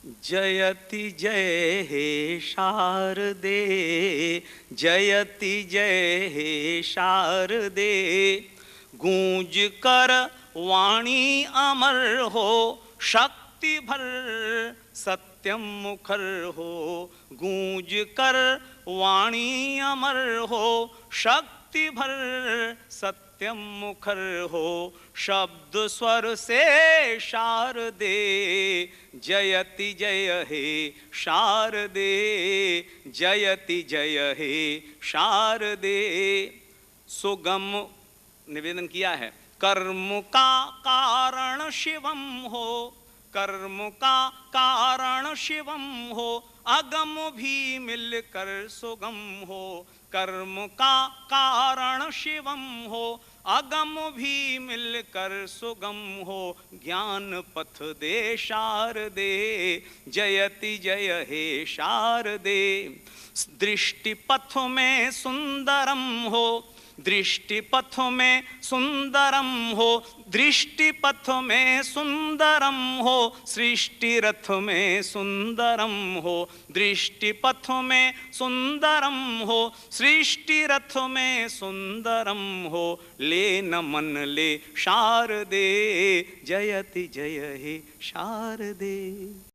जयति जय हे शारदे, जयति जय हे शारदे। गूंज कर वाणी अमर हो, शक्ति भर सत्यम मुखर हो। गूंज कर वाणी अमर हो, शक्ति भर सत्यम मुखर हो। शब्द स्वर से शारदे, जयति जय हे शारदे, जयति जय हे शारदे। सुगम निवेदन किया है। कर्म का कारण शिवम हो, कर्म का कारण शिवम हो। अगम भी मिलकर सुगम हो, कर्म का कारण शिवम हो। अगम भी मिलकर सुगम हो। ज्ञान पथ दे शारदे, जयति जय हे शारदे। दृष्टि पथ में सुंदरम हो, दृष्टि पथ में सुंदरम हो। दृष्टि पथ में सुंदरम हो, सृष्टि रथ में सुंदरम हो। दृष्टि पथ में सुंदरम हो, सृष्टि रथ में सुंदरम हो। ले नमन ले शारदे, जयति जय हे शारदे।